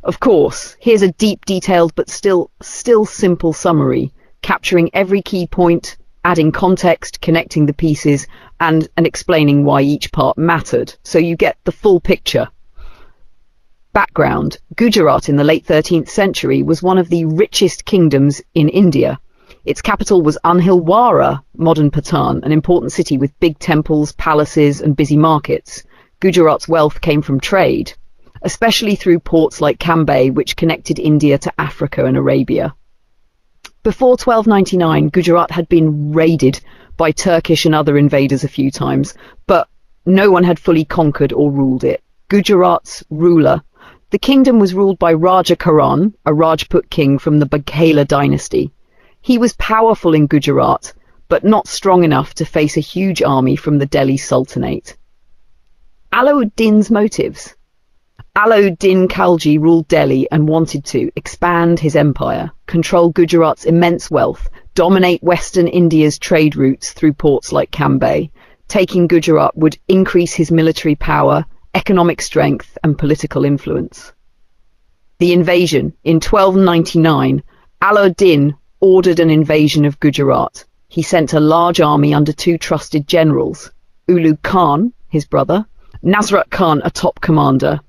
Of course, here's a deep, detailed, but still simple summary, capturing every key point, adding context, connecting the pieces, and explaining why each part mattered, so you get the full picture. Background: Gujarat in the late 13th century was one of the richest kingdoms in India. Its capital was Anhilwara, modern Patan, an important city with big temples, palaces, and busy markets. Gujarat's wealth came from trade, especially through ports like Cambay, which connected India to Africa and Arabia. Before 1299, Gujarat had been raided by Turkish and other invaders a few times, but no one had fully conquered or ruled it. Gujarat's ruler. The kingdom was ruled by Raja Karan, a Rajput king from the Baghela dynasty. He was powerful in Gujarat, but not strong enough to face a huge army from the Delhi Sultanate. Alauddin's motives. Alauddin Khalji ruled Delhi and wanted to expand his empire, control Gujarat's immense wealth, dominate Western India's trade routes through ports like Cambay. Taking Gujarat would increase his military power, economic strength, and political influence. The invasion. In 1299, Alauddin ordered an invasion of Gujarat. He sent a large army under two trusted generals, Ulugh Khan, his brother, Nasrat Khan, a top commander.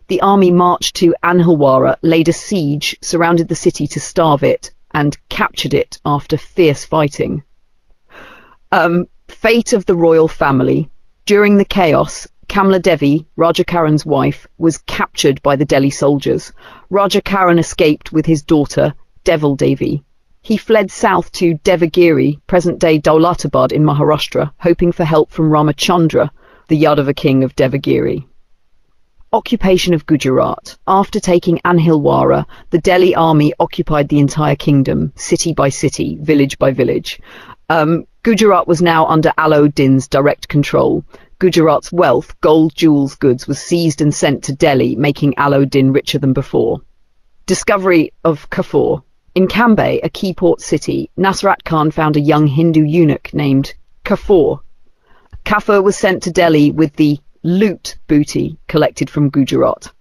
The army marched to Anhilwara, laid a siege, surrounded the city to starve it, and captured it after fierce fighting. Fate of the royal family. During the chaos, Kamla Devi, Raja Karan's wife, was captured by the Delhi soldiers. Raja Karan escaped with his daughter, Devil Devi. He fled south to Devagiri, present-day Daulatabad in Maharashtra, hoping for help from Ramachandra, the Yadava king of Devagiri. Occupation of Gujarat. After taking Anhilwara, the Delhi army occupied the entire kingdom, city by city, village by village. Gujarat was now under Alauddin's direct control. Gujarat's wealth, gold, jewels, goods, was seized and sent to Delhi, making Alauddin richer than before. Discovery of Kafur. In Cambay, a key port city, Nasrat Khan found a young Hindu eunuch named Kafur. Kafur was sent to Delhi with the loot booty collected from Gujarat.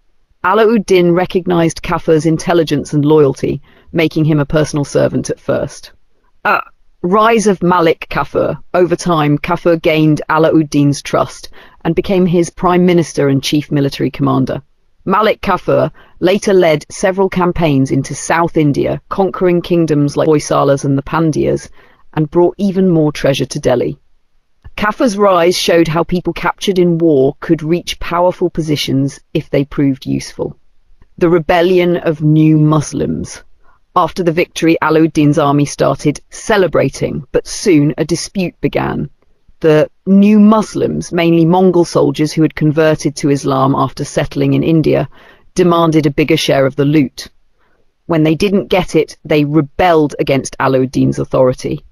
Alauddin recognized Kafur's intelligence and loyalty, making him a personal servant at first. Rise of Malik Kafur. Over time, Kafur gained Alauddin's trust and became his prime minister and chief military commander. Malik Kafur later led several campaigns into South India, conquering kingdoms like Hoysalas and the Pandyas, and brought even more treasure to Delhi. Kafur's rise showed how people captured in war could reach powerful positions if they proved useful. The rebellion of new Muslims. After the victory, Alauddin's army started celebrating, but soon a dispute began. The new Muslims, mainly Mongol soldiers who had converted to Islam after settling in India, demanded a bigger share of the loot. When they didn't get it, they rebelled against Alauddin's authority.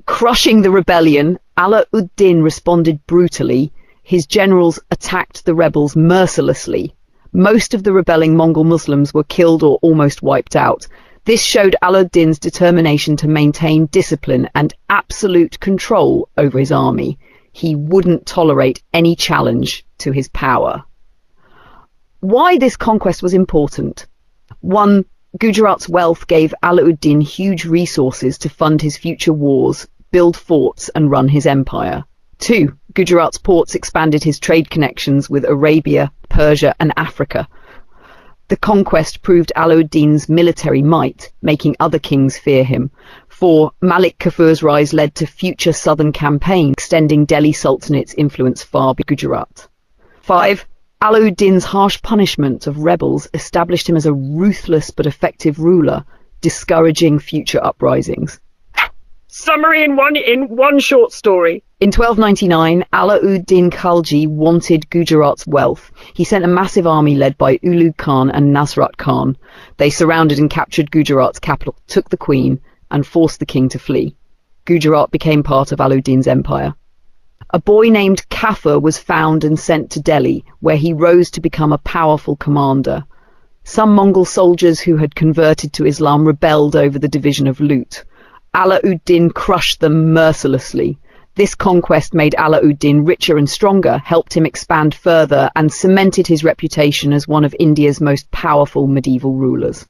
Crushing the rebellion, Alauddin responded brutally. His generals attacked the rebels mercilessly. Most of the rebelling Mongol Muslims were killed or almost wiped out. This showed Alauddin's determination to maintain discipline and absolute control over his army. He wouldn't tolerate any challenge to his power. Why this conquest was important? 1. Gujarat's wealth gave Alauddin huge resources to fund his future wars, build forts, and run his empire. 2. Gujarat's ports expanded his trade connections with Arabia, Persia, and Africa. The conquest proved Alauddin's military might, making other kings fear him. 4. Malik Kafur's rise led to future southern campaigns, extending Delhi Sultanate's influence far beyond Gujarat. 5. Alauddin's harsh punishment of rebels established him as a ruthless but effective ruler, discouraging future uprisings. Summary in one short story. In 1299, Alauddin Khalji wanted Gujarat's wealth. He sent a massive army led by Ulugh Khan and Nasrat Khan. They surrounded and captured Gujarat's capital, took the queen, and forced the king to flee. Gujarat became part of Alauddin's empire. A boy named Kafur was found and sent to Delhi, where he rose to become a powerful commander. Some Mongol soldiers who had converted to Islam rebelled over the division of loot. Alauddin crushed them mercilessly. This conquest made Alauddin richer and stronger, helped him expand further, and cemented his reputation as one of India's most powerful medieval rulers.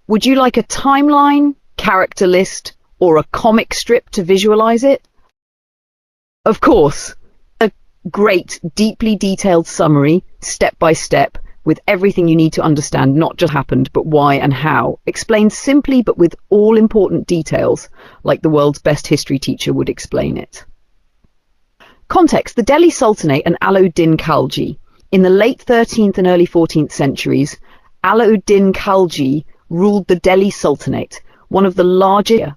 Would you like a timeline, character list, or a comic strip to visualize it? Of course, a great, deeply detailed summary, step by step, with everything you need to understand not just happened, but why and how, explained simply but with all important details, like the world's best history teacher would explain it. Context: the Delhi Sultanate and Alauddin Khalji. In the late 13th and early 14th centuries, Alauddin Khalji ruled the Delhi Sultanate, one of the largest.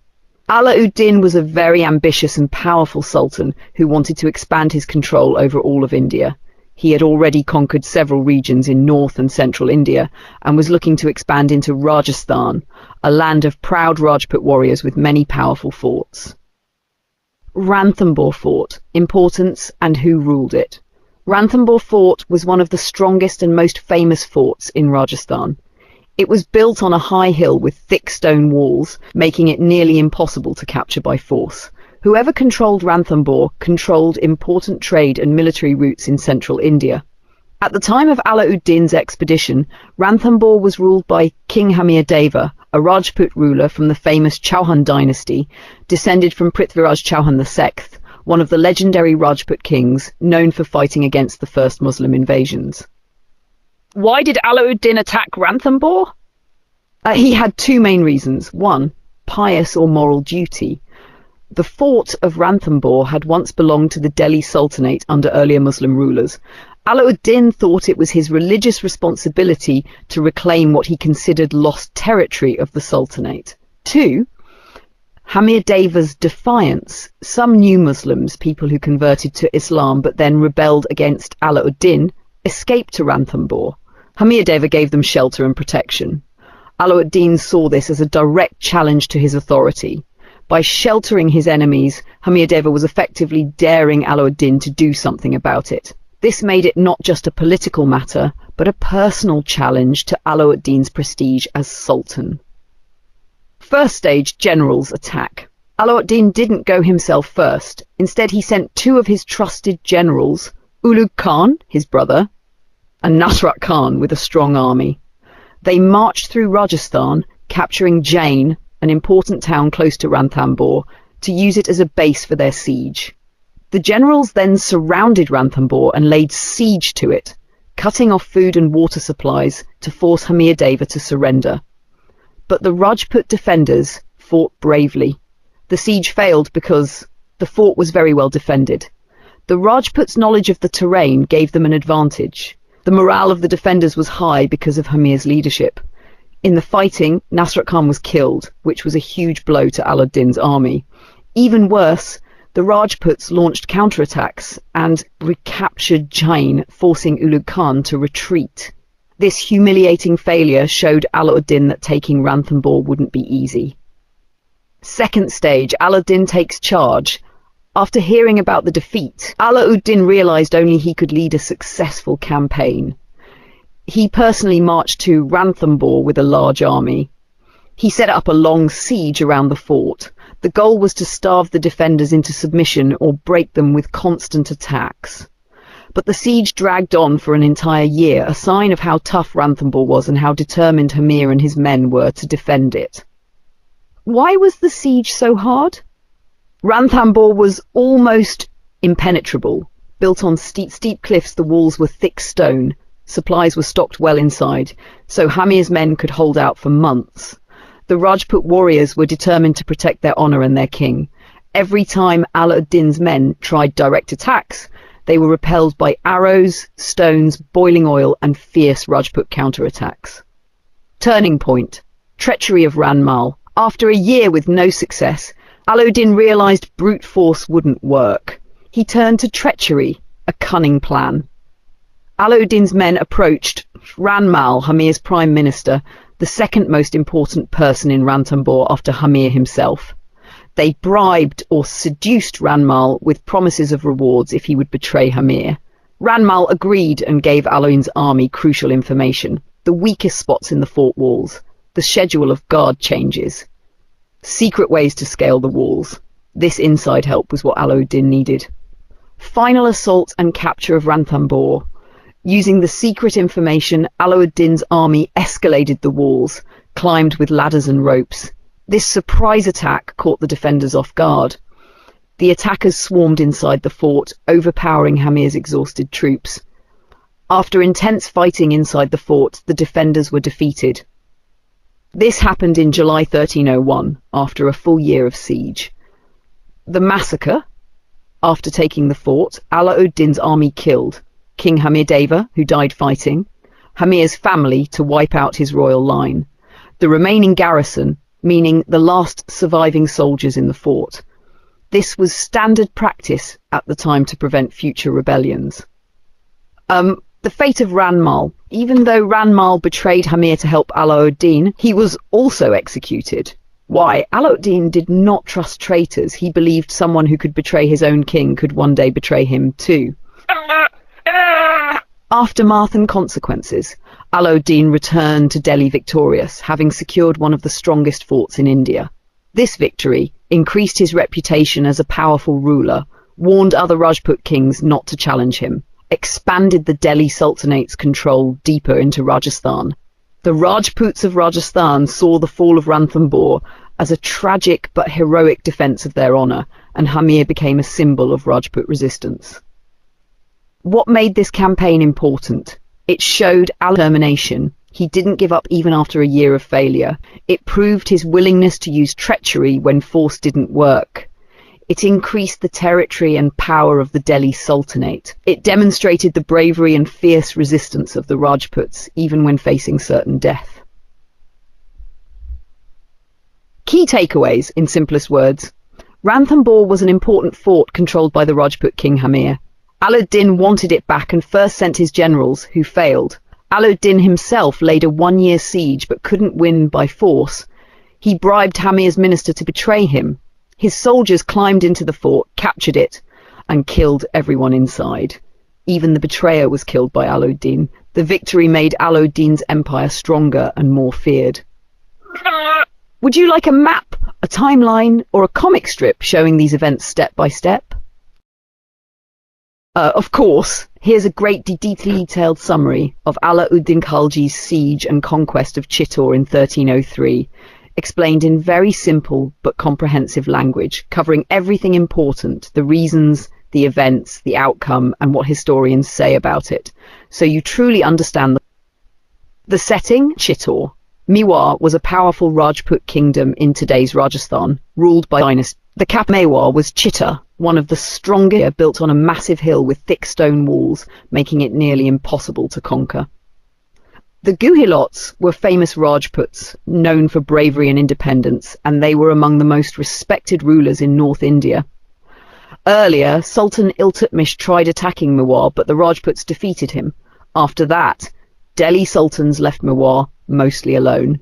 Alauddin was a very ambitious and powerful sultan who wanted to expand his control over all of India. He had already conquered several regions in north and central India and was looking to expand into Rajasthan, a land of proud Rajput warriors with many powerful forts. Ranthambore Fort, importance and who ruled it. Ranthambore Fort was one of the strongest and most famous forts in Rajasthan. It was built on a high hill with thick stone walls, making it nearly impossible to capture by force. Whoever controlled Ranthambore controlled important trade and military routes in central India. At the time of Alauddin's expedition, Ranthambore was ruled by King Hamirdev, a Rajput ruler from the famous Chauhan dynasty, descended from Prithviraj Chauhan II, one of the legendary Rajput kings known for fighting against the first Muslim invasions. Why did Alauddin attack Ranthambore? He had two main reasons. One, pious or moral duty. The fort of Ranthambore had once belonged to the Delhi Sultanate under earlier Muslim rulers. Alauddin thought it was his religious responsibility to reclaim what he considered lost territory of the Sultanate. Two, Hamirdev's defiance. Some new Muslims, people who converted to Islam but then rebelled against Alauddin, escaped to Ranthambore. Hamirdev gave them shelter and protection. Alauddin saw this as a direct challenge to his authority. By sheltering his enemies, Hamirdev was effectively daring Alauddin to do something about it. This made it not just a political matter, but a personal challenge to Alauddin's prestige as Sultan. First stage, generals attack. Alauddin didn't go himself first. Instead, he sent two of his trusted generals, Ulugh Khan, his brother, and Nasrat Khan, with a strong army. They marched through Rajasthan, capturing Jain, an important town close to Ranthambore, to use it as a base for their siege. The generals then surrounded Ranthambore and laid siege to it, cutting off food and water supplies to force Hamirdev to surrender. But the Rajput defenders fought bravely. The siege failed because the fort was very well defended. The Rajputs' knowledge of the terrain gave them an advantage. The morale of the defenders was high because of Hamir's leadership. In the fighting, Nasrat Khan was killed, which was a huge blow to Alauddin's army. Even worse, the Rajputs launched counterattacks and recaptured Jain, forcing Ulugh Khan to retreat. This humiliating failure showed Alauddin that taking Ranthambore wouldn't be easy. Second stage, Alauddin takes charge. After hearing about the defeat, Alauddin realized only he could lead a successful campaign. He personally marched to Ranthambore with a large army. He set up a long siege around the fort. The goal was to starve the defenders into submission or break them with constant attacks. But the siege dragged on for an entire year, a sign of how tough Ranthambore was and how determined Hamir and his men were to defend it. Why was the siege so hard? Ranthambore was almost impenetrable. Built on steep cliffs, the walls were thick stone. Supplies were stocked well inside, so Hamir's men could hold out for months. The Rajput warriors were determined to protect their honor and their king. Every time Alauddin's men tried direct attacks, they were repelled by arrows, stones, boiling oil, and fierce Rajput counterattacks. Turning point. Treachery of Ranmal. After a year with no success, Alauddin realized brute force wouldn't work. He turned to treachery, a cunning plan. Alauddin's men approached Ranmal, Hamir's prime minister, the second most important person in Ranthambore after Hamir himself. They bribed or seduced Ranmal with promises of rewards if he would betray Hamir. Ranmal agreed and gave Alauddin's army crucial information: the weakest spots in the fort walls, the schedule of guard changes, secret ways to scale the walls. This inside help was what Alauddin needed. Final assault and capture of Ranthambore. Using the secret information, Alauddin's army escaladed the walls, climbed with ladders and ropes. This surprise attack caught the defenders off guard. The attackers swarmed inside the fort, overpowering Hamir's exhausted troops. After intense fighting inside the fort, the defenders were defeated. This happened in July 1301, after a full year of siege. The massacre. After taking the fort, Alauddin's army killed King Hamir Deva, who died fighting, Hamir's family to wipe out his royal line, the remaining garrison, meaning the last surviving soldiers in the fort. This was standard practice at the time to prevent future rebellions. The fate of Ranmal. Even though Ranmal betrayed Hamir to help Alauddin, he was also executed. Why? Alauddin did not trust traitors. He believed someone who could betray his own king could one day betray him too. Aftermath and consequences. Alauddin returned to Delhi victorious, having secured one of the strongest forts in India. This victory increased his reputation as a powerful ruler, warned other Rajput kings not to challenge him, expanded the Delhi Sultanate's control deeper into Rajasthan. The Rajputs of Rajasthan saw the fall of Ranthambore as a tragic but heroic defense of their honor, and Hamir became a symbol of Rajput resistance. What made this campaign important? It showed Al's determination. He didn't give up even after a year of failure. It proved his willingness to use treachery when force didn't work. It increased the territory and power of the Delhi Sultanate. It demonstrated the bravery and fierce resistance of the Rajputs, even when facing certain death. Key takeaways, in simplest words. Ranthambore was an important fort controlled by the Rajput king Hamir. Alauddin wanted it back and first sent his generals, who failed. Alauddin himself laid a one-year siege but couldn't win by force. He bribed Hamir's minister to betray him. His soldiers climbed into the fort, captured it, and killed everyone inside. Even the betrayer was killed by Alauddin. The victory made Alauddin's empire stronger and more feared. Would you like a map, a timeline, or a comic strip showing these events step by step? Of course, here's a great detailed summary of Alauddin Khalji's siege and conquest of Chittor in 1303, explained in very simple but comprehensive language, covering everything important, the reasons, the events, the outcome, and what historians say about it, so you truly understand the setting. Chittor. Mewar was a powerful Rajput kingdom in today's Rajasthan, ruled by dynasty. The capital Mewar was Chittor, one of the strongest, built on a massive hill with thick stone walls, making it nearly impossible to conquer. The Guhilots were famous Rajputs, known for bravery and independence, and they were among the most respected rulers in North India. Earlier, Sultan Iltutmish tried attacking Mewar, but the Rajputs defeated him. After that, Delhi sultans left Mewar mostly alone.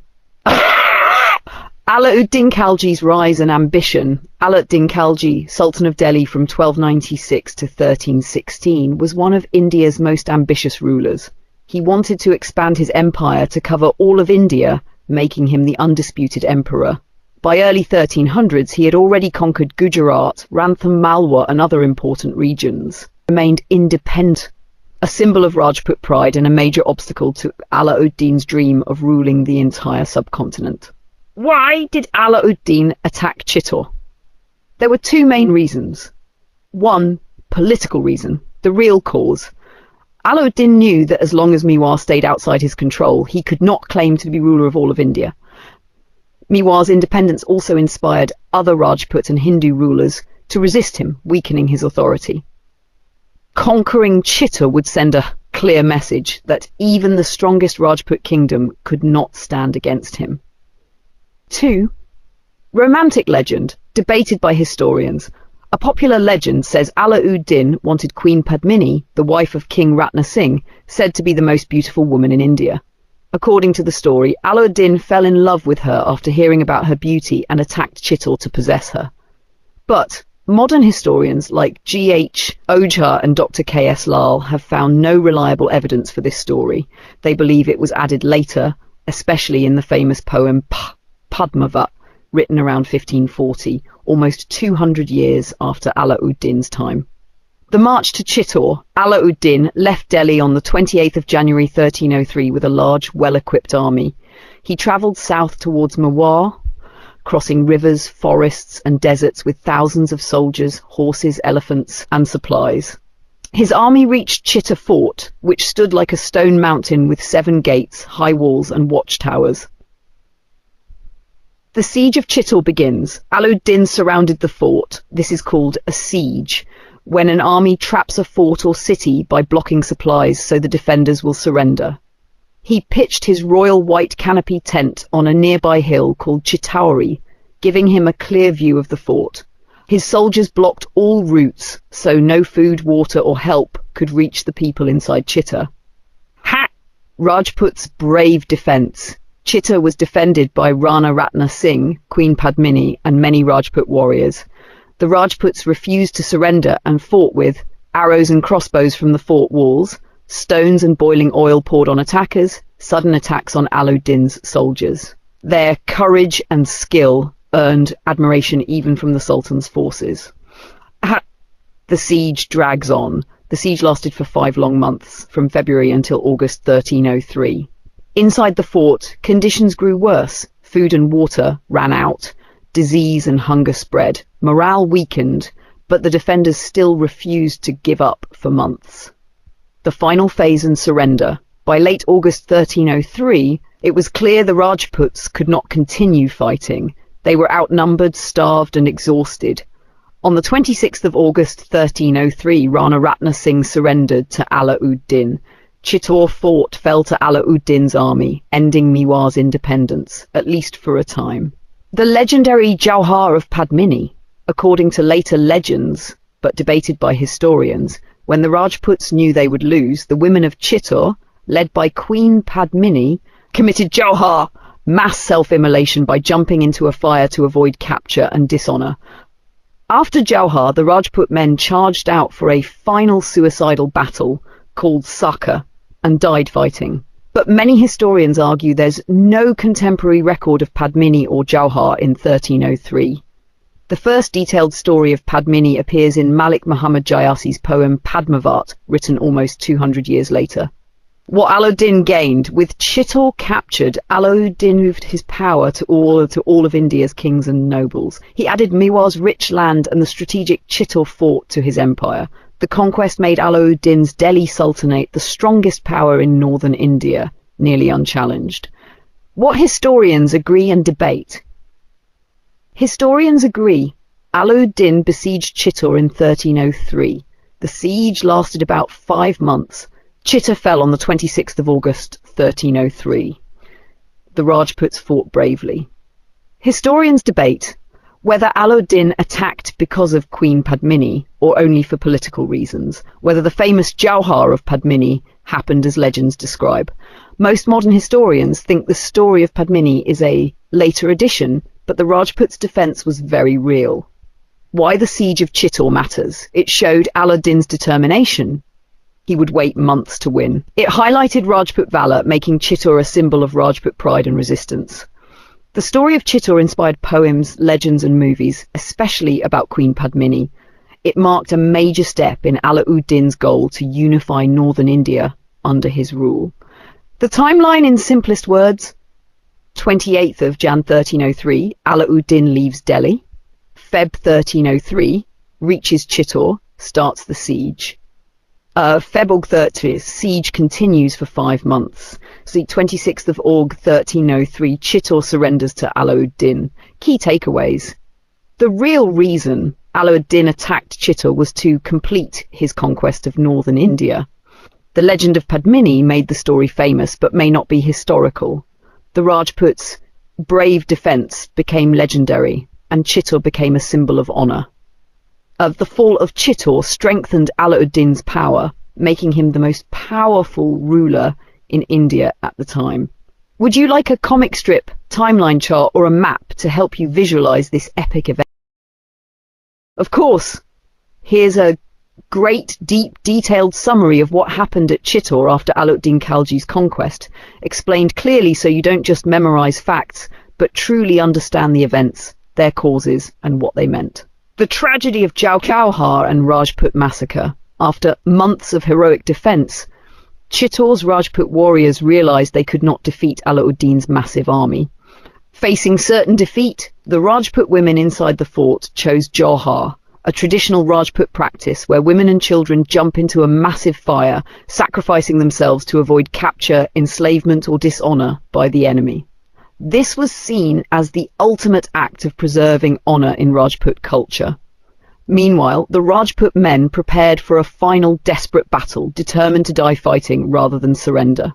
Alauddin Khalji's rise and ambition. Alauddin Khalji, Sultan of Delhi from 1296 to 1316, was one of India's most ambitious rulers. He wanted to expand his empire to cover all of India, making him the undisputed emperor. By early 1300s, he had already conquered Gujarat, Rantham, Malwa, and other important regions. He remained independent, a symbol of Rajput pride and a major obstacle to Alauddin's dream of ruling the entire subcontinent. Why did Alauddin attack Chittor? There were two main reasons. One, political reason, the real cause. Alauddin knew that as long as Mewar stayed outside his control, he could not claim to be ruler of all of India. Mewar's independence also inspired other Rajput and Hindu rulers to resist him, weakening his authority. Conquering Chittor would send a clear message that even the strongest Rajput kingdom could not stand against him. 2. Romantic legend, debated by historians. A popular legend says Alauddin wanted Queen Padmini, the wife of King Ratna Singh, said to be the most beautiful woman in India. According to the story, Alauddin fell in love with her after hearing about her beauty and attacked Chittor to possess her. But modern historians like G.H. Ojha and Dr. K.S. Lal have found no reliable evidence for this story. They believe it was added later, especially in the famous poem Padmavat, written around 1540, almost 200 years after Alauddin's time. The march to Chittor. Alauddin left Delhi on the 28th of January 1303 with a large, well-equipped army. He travelled south towards Mewar, crossing rivers, forests and deserts with thousands of soldiers, horses, elephants and supplies. His army reached Chittor Fort, which stood like a stone mountain with 7 gates, high walls and watchtowers. The siege of Chittor begins. Alauddin surrounded the fort. This is called a siege, when an army traps a fort or city by blocking supplies so the defenders will surrender. He pitched his royal white canopy tent on a nearby hill called Chitauri, giving him a clear view of the fort. His soldiers blocked all routes, so no food, water or help could reach the people inside Chittor. Rajput's brave defence. Chittor was defended by Rana Ratna Singh, Queen Padmini and many Rajput warriors. The Rajputs refused to surrender and fought with arrows and crossbows from the fort walls, stones and boiling oil poured on attackers, sudden attacks on Alauddin's soldiers. Their courage and skill earned admiration even from the Sultan's forces. The siege drags on. The siege lasted for 5 long months, from February until August 1303. Inside the fort, conditions grew worse. Food and water ran out. Disease and hunger spread. Morale weakened, but the defenders still refused to give up for months. The final phase and surrender. By late August 1303, it was clear the Rajputs could not continue fighting. They were outnumbered, starved and exhausted. On the 26th of August 1303, Rana Ratna Singh surrendered to Alauddin. Chittor Fort fell to Alauddin's army, ending Mewar's independence, at least for a time. The legendary Jauhar of Padmini. According to later legends, but debated by historians, when the Rajputs knew they would lose, the women of Chittor, led by Queen Padmini, committed Jauhar, mass self-immolation by jumping into a fire to avoid capture and dishonour. After Jauhar, the Rajput men charged out for a final suicidal battle called Saka and died fighting. But many historians argue there's no contemporary record of Padmini or Jauhar in 1303. The first detailed story of Padmini appears in Malik Muhammad Jayasi's poem Padmavat, written almost 200 years later. What Alauddin gained. With Chittor captured, Alauddin moved his power to all of India's kings and nobles. He added Mewar's rich land and the strategic Chittor fort to his empire. The conquest made Alauddin's Delhi Sultanate the strongest power in northern India, nearly unchallenged. What historians agree and debate? Historians agree. Alauddin besieged Chittor in 1303. The siege lasted about 5 months. Chittor fell on the 26th of August 1303. The Rajputs fought bravely. Historians debate whether Alauddin attacked because of Queen Padmini or only for political reasons, whether the famous Jauhar of Padmini happened as legends describe. Most modern historians think the story of Padmini is a later addition, but the Rajputs' defence was very real. Why the siege of Chittor matters. It showed Alauddin's determination. He would wait months to win. It highlighted Rajput valour, making Chittor a symbol of Rajput pride and resistance. The story of Chittor inspired poems, legends and movies, especially about Queen Padmini. It marked a major step in Alauddin's goal to unify northern India under his rule. The timeline in simplest words: 28th of Jan 1303, Alauddin leaves Delhi. Feb 1303, reaches Chittor, starts the siege. Feb 30th, siege continues for 5 months. So 26th of Aug 1303, Chittor surrenders to Alauddin. Key takeaways. The real reason Alauddin attacked Chittor was to complete his conquest of northern India. The legend of Padmini made the story famous, but may not be historical. The Rajputs' brave defence became legendary, and Chittor became a symbol of honour. The fall of Chittor strengthened Alauddin's power, making him the most powerful ruler in India at the time. Would you like a comic strip, timeline chart or a map to help you visualize this epic event? Of course, here's a great, deep, detailed summary of what happened at Chittor after Alauddin Khalji's conquest, explained clearly so you don't just memorize facts, but truly understand the events their causes, and what they meant. The tragedy of Jauhar and Rajput massacre. After months of heroic defense, Chittor's Rajput warriors realized they could not defeat Alauddin's massive army. Facing certain defeat, the Rajput women inside the fort chose Jauhar, a traditional Rajput practice where women and children jump into a massive fire, sacrificing themselves to avoid capture, enslavement, or dishonor by the enemy. This was seen as the ultimate act of preserving honor in Rajput culture. Meanwhile, the Rajput men prepared for a final desperate battle, determined to die fighting rather than surrender.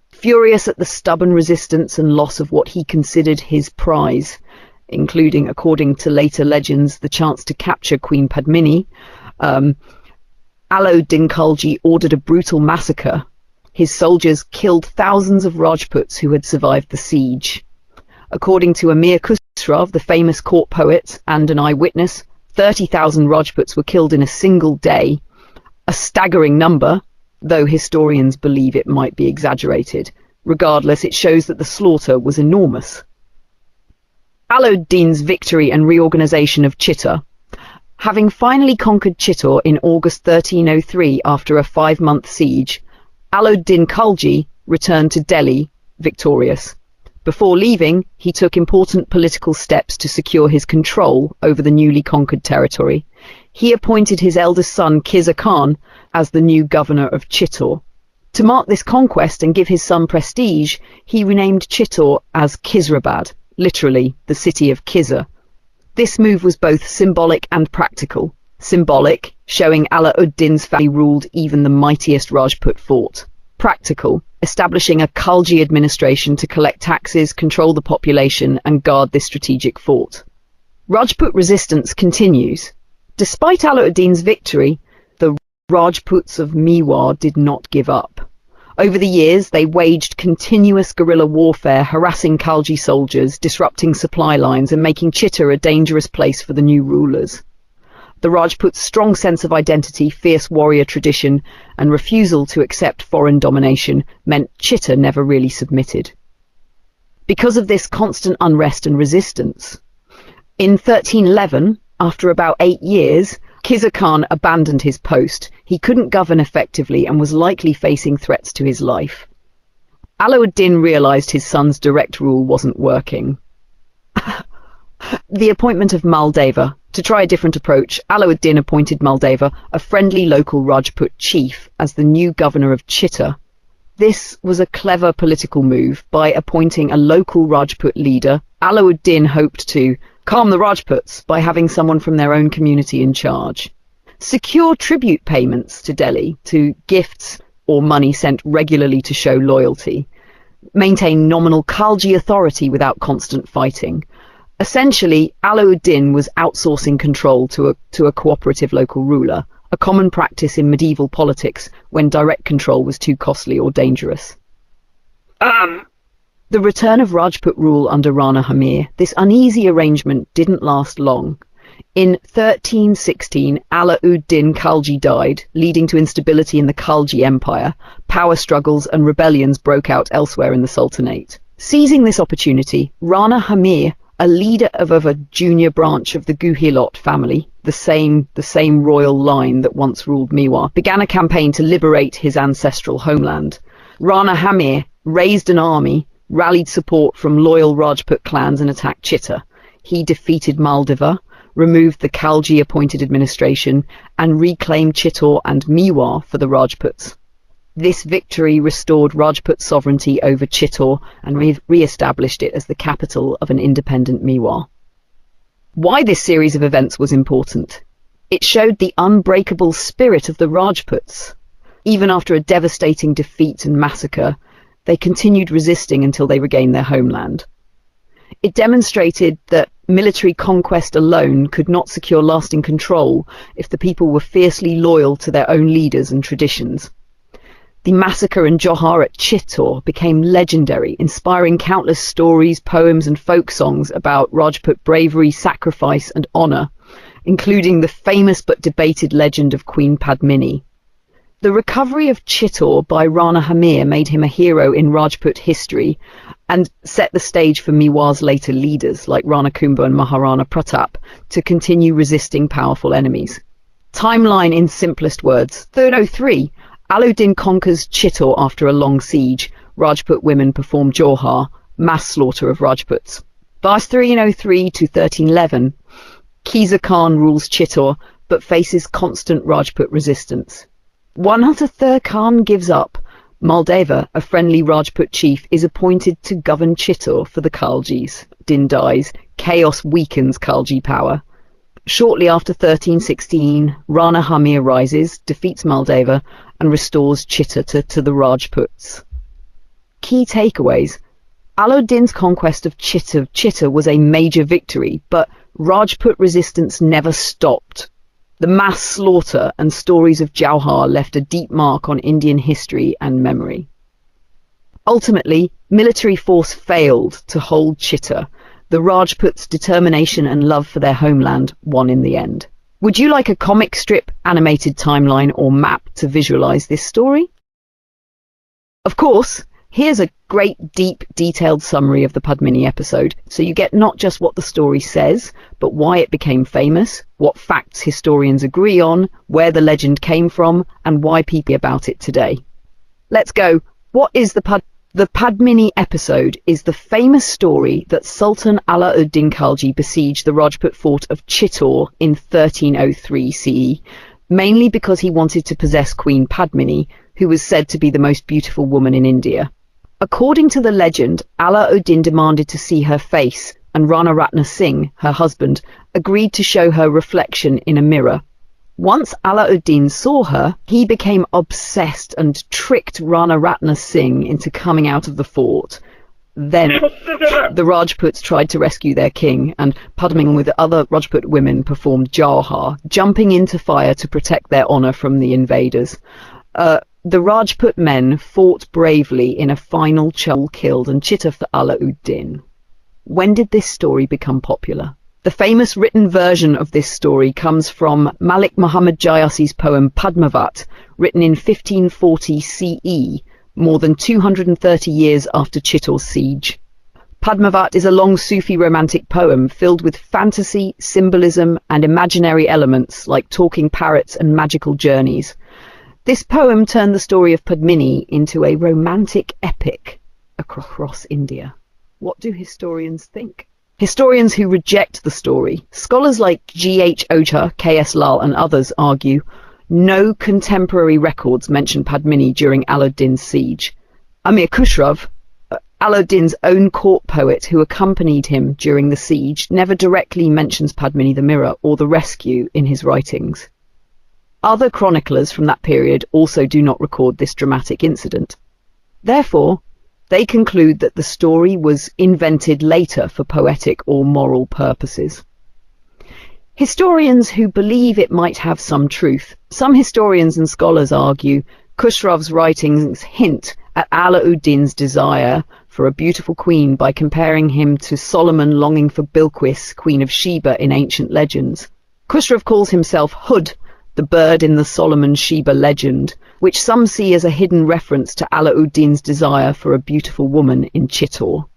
Furious at the stubborn resistance and loss of what he considered his prize, including, according to later legends, the chance to capture Queen Padmini, Alauddin Khalji ordered a brutal massacre. His soldiers killed thousands of Rajputs who had survived the siege. According to Amir Khusrav, the famous court poet and an eyewitness, 30,000 Rajputs were killed in a single day, a staggering number, though historians believe it might be exaggerated. Regardless, it shows that the slaughter was enormous. Alauddin's victory and reorganization of Chittor. Having finally conquered Chittor in August 1303 after a 5-month siege, Alauddin Khalji returned to Delhi victorious. Before leaving, he took important political steps to secure his control over the newly conquered territory. He appointed his eldest son Khizr Khan as the new governor of Chittor. To mark this conquest and give his son prestige, he renamed Chittor as Khizrabad, literally the city of Khizr. This move was both symbolic and practical. Symbolic, showing Alauddin's family ruled even the mightiest Rajput fort. Practical, establishing a Khalji administration to collect taxes, control the population, and guard this strategic fort. Rajput resistance continues. Despite Alauddin's victory, the Rajputs of Mewar did not give up. Over the years, they waged continuous guerrilla warfare, harassing Khalji soldiers, disrupting supply lines, and making Chittor a dangerous place for the new rulers. The Rajputs' strong sense of identity, fierce warrior tradition, and refusal to accept foreign domination meant Chittor never really submitted. Because of this constant unrest and resistance, in 1311, after about 8 years, Khizr Khan abandoned his post. He couldn't govern effectively and was likely facing threats to his life. Alauddin realized his son's direct rule wasn't working. The appointment of Maldeva. To try a different approach, Alauddin appointed Maldeva, a friendly local Rajput chief, as the new governor of Chittor. This was a clever political move. By appointing a local Rajput leader, Alauddin hoped to calm the Rajputs by having someone from their own community in charge. Secure tribute payments to Delhi, to gifts or money sent regularly to show loyalty. Maintain nominal Khalji authority without constant fighting. Essentially, Alauddin was outsourcing control to a cooperative local ruler, a common practice in medieval politics when direct control was too costly or dangerous. The return of Rajput rule under Rana Hamir. This uneasy arrangement didn't last long. In 1316, Alauddin Khalji died, leading to instability in the Khalji Empire. Power struggles and rebellions broke out elsewhere in the Sultanate. Seizing this opportunity, Rana Hamir, a leader of a junior branch of the Guhilot family, the same royal line that once ruled Mewar, began a campaign to liberate his ancestral homeland. Rana Hamir raised an army, rallied support from loyal Rajput clans, and attacked Chittor. He defeated Maldeva, removed the Khalji-appointed administration, and reclaimed Chittor and Mewar for the Rajputs. This victory restored Rajput sovereignty over Chittor and re-established it as the capital of an independent Mewar. Why this series of events was important? It showed the unbreakable spirit of the Rajputs. Even after a devastating defeat and massacre, they continued resisting until they regained their homeland. It demonstrated that military conquest alone could not secure lasting control if the people were fiercely loyal to their own leaders and traditions. The massacre in Jauhar at Chittor became legendary, inspiring countless stories, poems, and folk songs about Rajput bravery, sacrifice, and honor, including the famous but debated legend of Queen Padmini. The recovery of Chittor by Rana Hamir made him a hero in Rajput history, and set the stage for Mewa's later leaders like Rana Kumbha and Maharana Pratap to continue resisting powerful enemies. Timeline in simplest words. 1303. Alauddin conquers Chittor after a long siege. Rajput women perform Johar, mass slaughter of Rajputs. Verse 1303 to 1311. Khiza Khan rules Chittor but faces constant Rajput resistance. Ther Khan gives up. Maldeva, a friendly Rajput chief, is appointed to govern Chittor for the Khaljis. Din dies. Chaos weakens Khalji power. Shortly after 1316, Rana Hamir rises, defeats Maldeva, and restores Chittor to the Rajputs. Key takeaways. Alauddin's conquest of Chittor was a major victory, but Rajput resistance never stopped. The mass slaughter and stories of Jauhar left a deep mark on Indian history and memory. Ultimately, military force failed to hold Chittor. The Rajputs' determination and love for their homeland won in the end. Would you like a comic strip, animated timeline, or map to visualize this story? Of course, here's a great, deep, detailed summary of the Padmini episode, so you get not just what the story says, but why it became famous, what facts historians agree on, where the legend came from, and why people about it today. Let's go. What is the Padmini episode is the famous story that Sultan Alauddin Khalji besieged the Rajput fort of Chittor in 1303 CE, mainly because he wanted to possess Queen Padmini, who was said to be the most beautiful woman in India. According to the legend, Alauddin demanded to see her face, and Rana Ratna Singh, her husband, agreed to show her reflection in a mirror. Once Alauddin saw her, he became obsessed and tricked Rana Ratna Singh into coming out of the fort. Then the Rajputs tried to rescue their king, and Padmini with other Rajput women performed Jauhar, jumping into fire to protect their honour from the invaders. The Rajput men fought bravely in a final killed and Chittor for Alauddin. When did this story become popular? The famous written version of this story comes from Malik Muhammad Jayasi's poem Padmavat, written in 1540 CE, more than 230 years after Chittor's siege. Padmavat is a long Sufi romantic poem filled with fantasy, symbolism, and imaginary elements like talking parrots and magical journeys. This poem turned the story of Padmini into a romantic epic across India. What do historians think? Historians who reject the story, scholars like G.H. Ocha, K.S. Lal and others argue no contemporary records mention Padmini during Alauddin's siege. Amir Khusrav, Alauddin's own court poet who accompanied him during the siege, never directly mentions Padmini the mirror or the rescue in his writings. Other chroniclers from that period also do not record this dramatic incident. Therefore, they conclude that the story was invented later for poetic or moral purposes. Historians who believe it might have some truth. Some historians and scholars argue Khusrav's writings hint at Alauddin's desire for a beautiful queen by comparing him to Solomon longing for Bilqis, queen of Sheba in ancient legends. Khusrav calls himself Hud, the bird in the Solomon-Sheba legend, which some see as a hidden reference to Alauddin's desire for a beautiful woman in Chittor.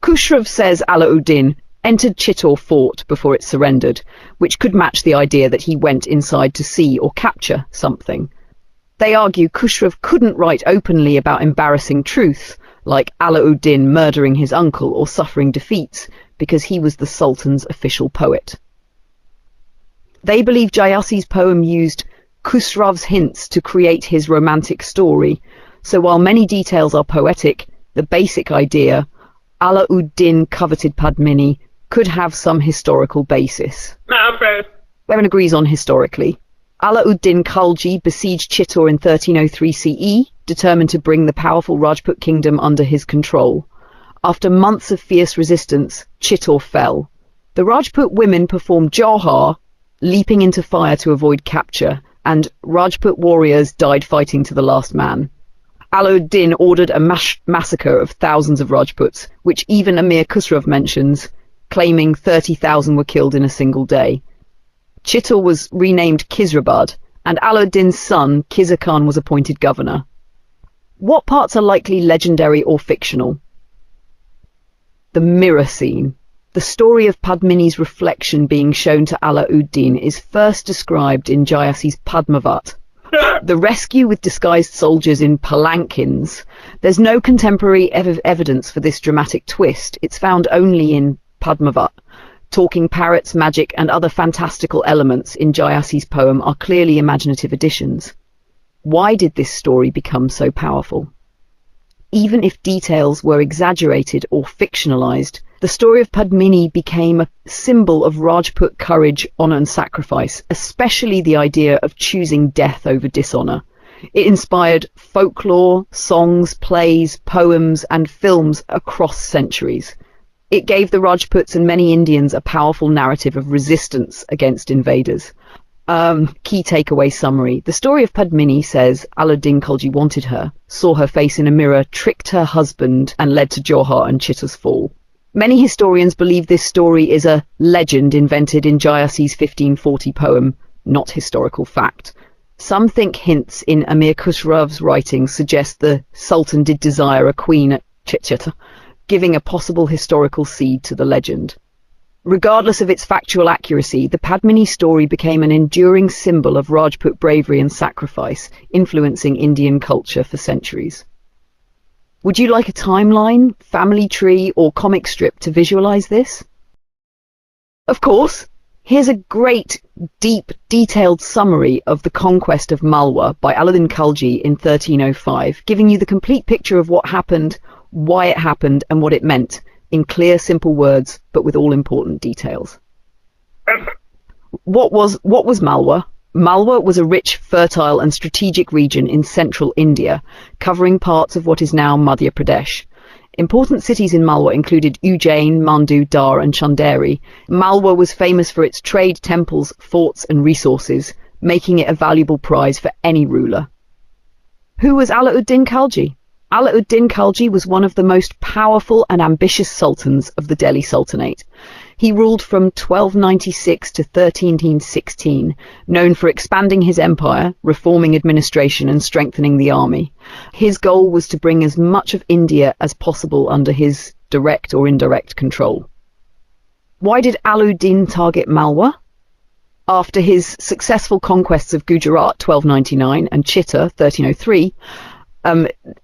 Khusrav says Alauddin entered Chittor fort before it surrendered, which could match the idea that he went inside to see or capture something. They argue Khusrav couldn't write openly about embarrassing truth, like Alauddin murdering his uncle or suffering defeats, because he was the Sultan's official poet. They believe Jayasi's poem used Khusrav's hints to create his romantic story, so while many details are poetic, the basic idea, Alauddin coveted Padmini, could have some historical basis. Everyone agrees on historically. Alauddin Khalji besieged Chittor in 1303 CE, determined to bring the powerful Rajput kingdom under his control. After months of fierce resistance, Chittor fell. The Rajput women performed Johar, leaping into fire to avoid capture, and Rajput warriors died fighting to the last man. Alauddin ordered a massacre of thousands of Rajputs, which even Amir Khusrav mentions, claiming 30,000 were killed in a single day. Chittor was renamed Khizrabad, and Alauddin's son, Khiza Khan, was appointed governor. What parts are likely legendary or fictional? The mirror scene. The story of Padmini's reflection being shown to Alauddin is first described in Jayasi's Padmavat. The rescue with disguised soldiers in palanquins. There's no contemporary evidence for this dramatic twist. It's found only in Padmavat. Talking parrots, magic, and other fantastical elements in Jayasi's poem are clearly imaginative additions. Why did this story become so powerful? Even if details were exaggerated or fictionalized, the story of Padmini became a symbol of Rajput courage, honor, and sacrifice, especially the idea of choosing death over dishonor. It inspired folklore, songs, plays, poems, and films across centuries. It gave the Rajputs and many Indians a powerful narrative of resistance against invaders. Key takeaway summary. The story of Padmini says Alauddin Khalji wanted her, saw her face in a mirror, tricked her husband, and led to Johar and Chitta's fall. Many historians believe this story is a legend invented in Jayasi's 1540 poem, not historical fact. Some think hints in Amir Khusraw's writings suggest the Sultan did desire a queen at Chitta, giving a possible historical seed to the legend. Regardless of its factual accuracy, the Padmini story became an enduring symbol of Rajput bravery and sacrifice, influencing Indian culture for centuries. Would you like a timeline, family tree, or comic strip to visualize this? Of course! Here's a great, deep, detailed summary of the conquest of Malwa by Alauddin Khalji in 1305, giving you the complete picture of what happened, why it happened, and what it meant, in clear, simple words, but with all important details. What was Malwa? Malwa was a rich, fertile, and strategic region in central India, covering parts of what is now Madhya Pradesh. Important cities in Malwa included Ujjain, Mandu, Dar, and Chanderi. Malwa was famous for its trade, temples, forts, and resources, making it a valuable prize for any ruler. Who was Alauddin Khalji? Alauddin Khalji was one of the most powerful and ambitious sultans of the Delhi Sultanate. He ruled from 1296 to 1316, known for expanding his empire, reforming administration, and strengthening the army. His goal was to bring as much of India as possible under his direct or indirect control. Why did Alauddin target Malwa? After his successful conquests of Gujarat 1299 and Chitta 1303,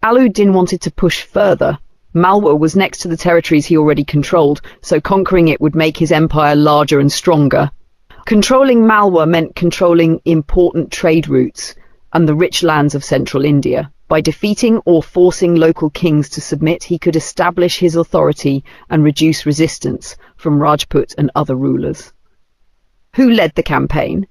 Alauddin wanted to push further. Malwa was next to the territories he already controlled, so conquering it would make his empire larger and stronger. Controlling Malwa meant controlling important trade routes and the rich lands of central India. By defeating or forcing local kings to submit, he could establish his authority and reduce resistance from Rajput and other rulers. Who led the campaign?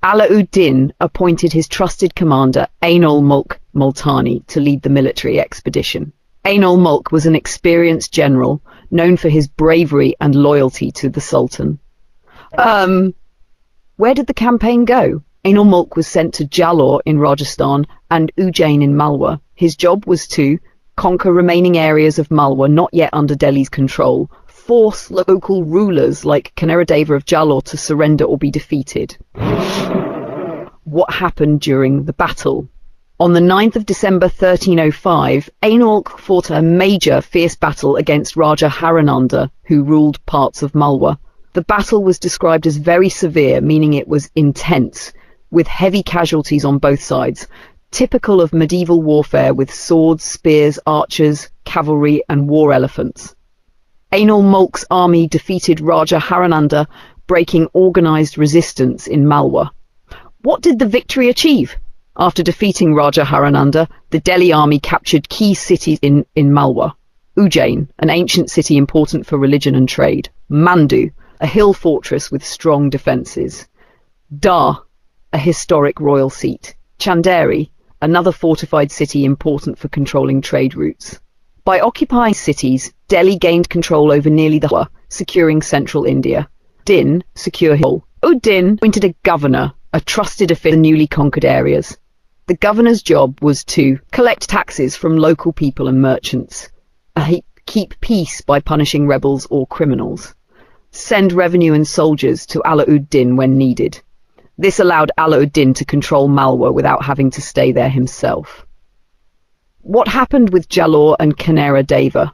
Alauddin appointed his trusted commander, Ain-ul-Mulk Multani, to lead the military expedition. Ain-ul-Mulk was an experienced general, known for his bravery and loyalty to the Sultan. Where did the campaign go? Ain-ul-Mulk was sent to Jalore in Rajasthan and Ujjain in Malwa. His job was to conquer remaining areas of Malwa not yet under Delhi's control, force local rulers like Kaneradeva of Jalore to surrender or be defeated. What happened during the battle? On the 9th of December 1305, Ain-ul-Mulk fought a major, fierce battle against Raja Harananda, who ruled parts of Malwa. The battle was described as very severe, meaning it was intense, with heavy casualties on both sides, typical of medieval warfare with swords, spears, archers, cavalry, and war elephants. Ain-ul-Mulk's army defeated Raja Harananda, breaking organized resistance in Malwa. What did the victory achieve? After defeating Raja Harananda, the Delhi army captured key cities in Malwa. Ujjain, an ancient city important for religion and trade. Mandu, a hill fortress with strong defences. Dar, a historic royal seat. Chanderi, another fortified city important for controlling trade routes. By occupying cities, Delhi gained control over nearly the whole, securing central India. Din, secure hill. Uddin appointed a governor, a trusted official in the newly conquered areas. The governor's job was to collect taxes from local people and merchants, keep peace by punishing rebels or criminals, send revenue and soldiers to Alauddin when needed. This allowed Alauddin to control Malwa without having to stay there himself. What happened with Jalore and Kaneradeva?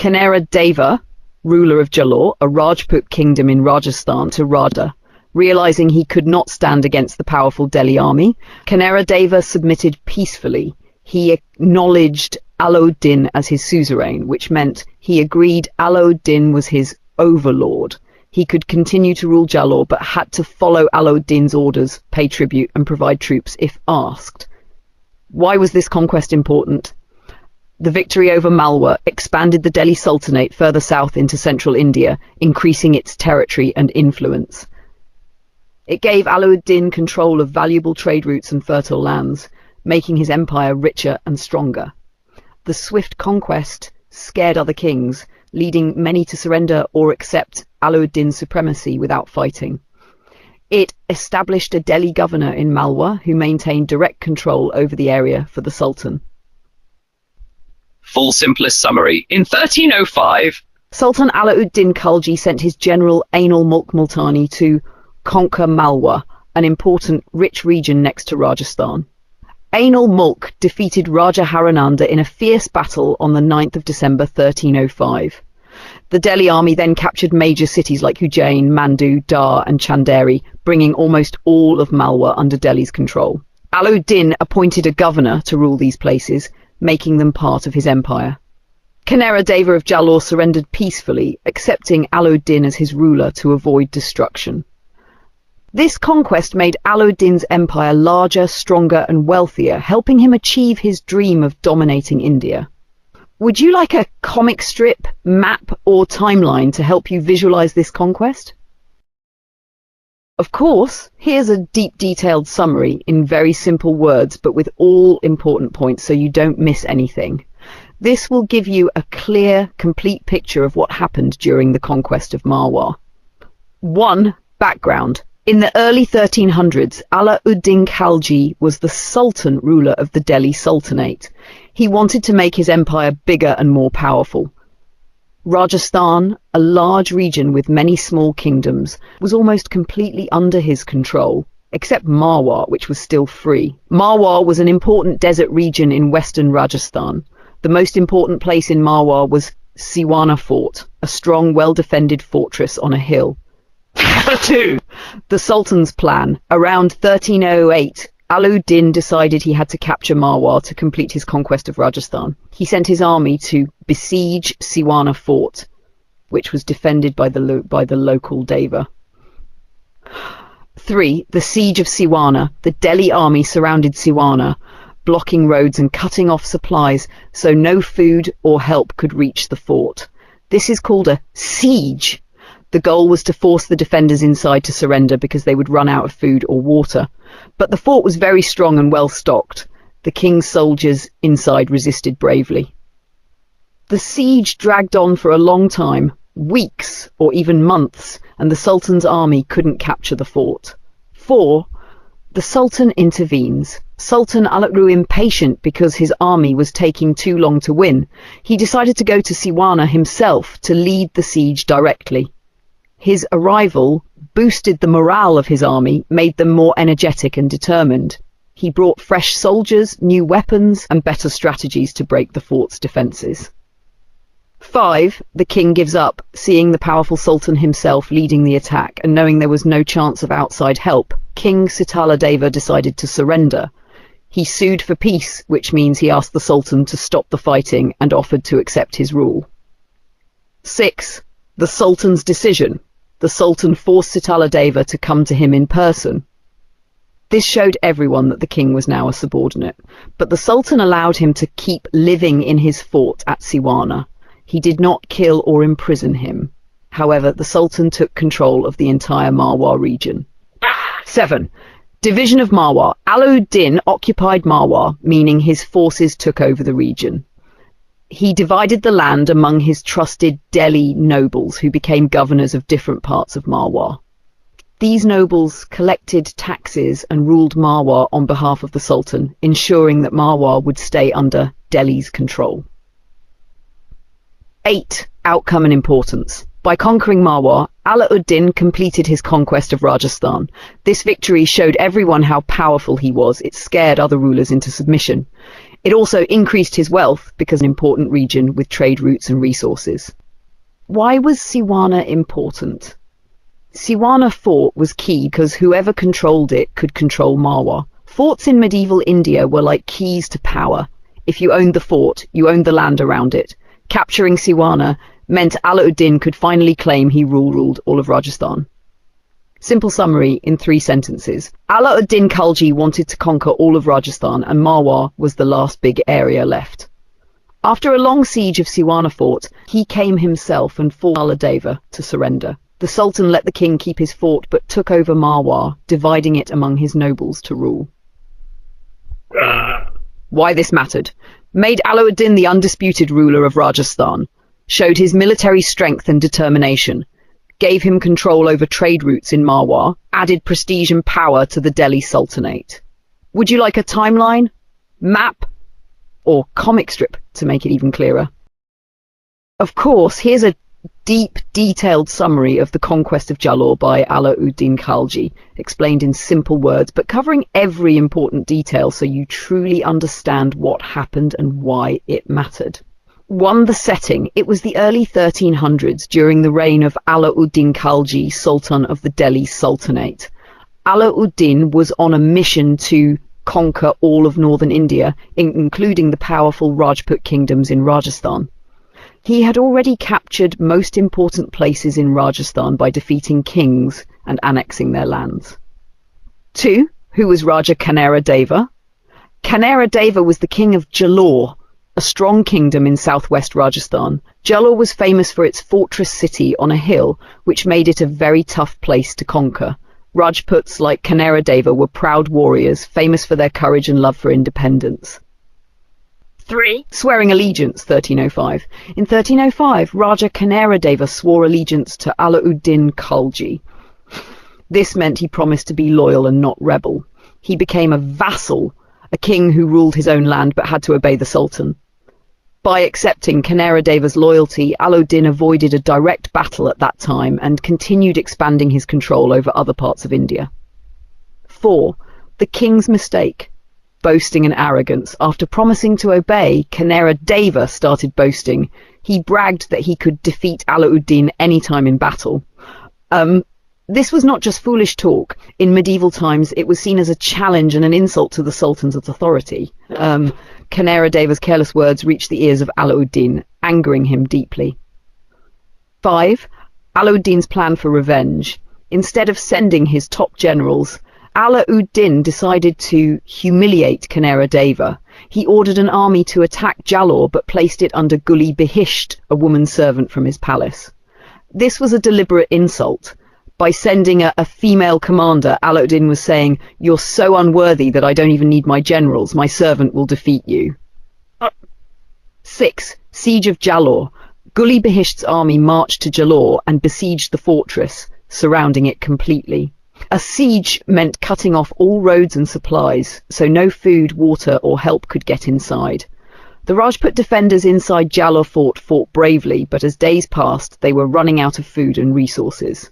Kanera Deva, ruler of Jalore, a Rajput kingdom in Rajasthan, to Radha. Realizing he could not stand against the powerful Delhi army, Kanera Deva submitted peacefully. He acknowledged Alauddin as his suzerain, which meant he agreed Alauddin was his overlord. He could continue to rule Jalore, but had to follow Alauddin's orders, pay tribute, and provide troops if asked. Why was this conquest important? The victory over Malwa expanded the Delhi Sultanate further south into central India, increasing its territory and influence. It gave Alauddin control of valuable trade routes and fertile lands, making his empire richer and stronger. The swift conquest scared other kings, leading many to surrender or accept Alauddin's supremacy without fighting. It established a Delhi governor in Malwa who maintained direct control over the area for the Sultan. Full simplest summary. In 1305, Sultan Alauddin Khalji sent his general Ainul Mulk Multani to conquer Malwa, an important, rich region next to Rajasthan. Ainul Mulk defeated Raja Harananda in a fierce battle on the 9th of December 1305. The Delhi army then captured major cities like Ujjain, Mandu, Dar and Chanderi, bringing almost all of Malwa under Delhi's control. Alauddin appointed a governor to rule these places, making them part of his empire. Kanera Deva of Jalore surrendered peacefully, accepting Alauddin as his ruler to avoid destruction. This conquest made Alauddin's empire larger, stronger and wealthier, helping him achieve his dream of dominating India. Would you like a comic strip, map or timeline to help you visualize this conquest? Of course, here's a deep, detailed summary in very simple words, but with all important points so you don't miss anything. This will give you a clear, complete picture of what happened during the conquest of Malwa. 1. Background. In the early 1300s, Alauddin Khalji was the Sultan ruler of the Delhi Sultanate. He wanted to make his empire bigger and more powerful. Rajasthan, a large region with many small kingdoms, was almost completely under his control, except Marwar, which was still free. Marwar was an important desert region in western Rajasthan. The most important place in Marwar was Siwana Fort, a strong, well-defended fortress on a hill. 2. The Sultan's plan. Around 1308, Alauddin decided he had to capture Marwar to complete his conquest of Rajasthan. He sent his army to besiege Siwana Fort, which was defended by the local Deva. 3. The siege of Siwana. The Delhi army surrounded Siwana, blocking roads and cutting off supplies so no food or help could reach the fort. This is called a siege. The goal was to force the defenders inside to surrender because they would run out of food or water. But the fort was very strong and well stocked. The king's soldiers inside resisted bravely. The siege dragged on for a long time, weeks or even months, and the Sultan's army couldn't capture the fort. 4. The Sultan intervenes. Sultan Alauddin grew impatient because his army was taking too long to win. He decided to go to Siwana himself to lead the siege directly. His arrival boosted the morale of his army, made them more energetic and determined. He brought fresh soldiers, new weapons, and better strategies to break the fort's defences. 5. The king gives up, seeing the powerful Sultan himself leading the attack, and knowing there was no chance of outside help. King Sitaladeva decided to surrender. He sued for peace, which means he asked the Sultan to stop the fighting and offered to accept his rule. 6. The Sultan's decision. The Sultan forced Sitaladeva to come to him in person. This showed everyone that the king was now a subordinate, but the Sultan allowed him to keep living in his fort at Siwana. He did not kill or imprison him. However, the Sultan took control of the entire Marwar region. 7. Division of Marwar. Alauddin occupied Marwar, meaning his forces took over the region. He divided the land among his trusted Delhi nobles who became governors of different parts of Marwar. These nobles collected taxes and ruled Marwar on behalf of the Sultan, ensuring that Marwar would stay under Delhi's control. 8. Outcome and importance. By conquering Marwar, Alauddin completed his conquest of Rajasthan. This victory showed everyone how powerful he was. It scared other rulers into submission. It also increased his wealth because an important region with trade routes and resources. Why was Siwana important? Siwana fort was key because whoever controlled it could control Marwar. Forts in medieval India were like keys to power. If you owned the fort, you owned the land around it. Capturing Siwana meant Alauddin could finally claim he ruled all of Rajasthan. Simple summary in 3 sentences. Alauddin Khalji wanted to conquer all of Rajasthan, and Marwar was the last big area left. After a long siege of Siwana fort, he came himself and forced Aladeva to surrender. The Sultan let the king keep his fort but took over Marwar, dividing it among his nobles to rule. Why this mattered: made Alauddin the undisputed ruler of Rajasthan, showed his military strength and determination, gave him control over trade routes in Marwar, added prestige and power to the Delhi Sultanate. Would you like a timeline, map, or comic strip to make it even clearer? Of course, here's a deep, detailed summary of the conquest of Jalore by Alauddin Khalji, explained in simple words, but covering every important detail so you truly understand what happened and why it mattered. 1. The setting. It was the early 1300s during the reign of Alauddin Khalji, Sultan of the Delhi Sultanate. Alauddin was on a mission to conquer all of northern India, including the powerful Rajput kingdoms in Rajasthan. He had already captured most important places in Rajasthan by defeating kings and annexing their lands. 2. Who was Raja Kanera Deva? Kanera Deva was the king of Jalore, a strong kingdom in southwest Rajasthan. Jalore was famous for its fortress city on a hill, which made it a very tough place to conquer. Rajputs like Kanera Deva were proud warriors, famous for their courage and love for independence. 3. Swearing allegiance, 1305. In 1305, Raja Kanera Deva swore allegiance to Alauddin Khalji. This meant he promised to be loyal and not rebel. He became a vassal, a king who ruled his own land but had to obey the Sultan. By accepting Kanera Deva's loyalty, Alauddin avoided a direct battle at that time and continued expanding his control over other parts of India. 4. The king's mistake. Boasting and arrogance. After promising to obey, Kanera Deva started boasting. He bragged that he could defeat Alauddin any time in battle. This was not just foolish talk. In medieval times, it was seen as a challenge and an insult to the Sultan's authority. Kanera Deva's careless words reached the ears of Alauddin, angering him deeply. 5. Alauddin's plan for revenge. Instead of sending his top generals, Alauddin decided to humiliate Kanera Deva. He ordered an army to attack Jalore but placed it under Guli Bihisht, a woman servant from his palace. This was a deliberate insult. By sending a female commander, Alauddin was saying, "You're so unworthy that I don't even need my generals. My servant will defeat you." 6. Siege of Jalore. Guli Bihisht's army marched to Jalore and besieged the fortress, surrounding it completely. A siege meant cutting off all roads and supplies, so no food, water, or help could get inside. The Rajput defenders inside Jalore fort fought bravely, but as days passed, they were running out of food and resources.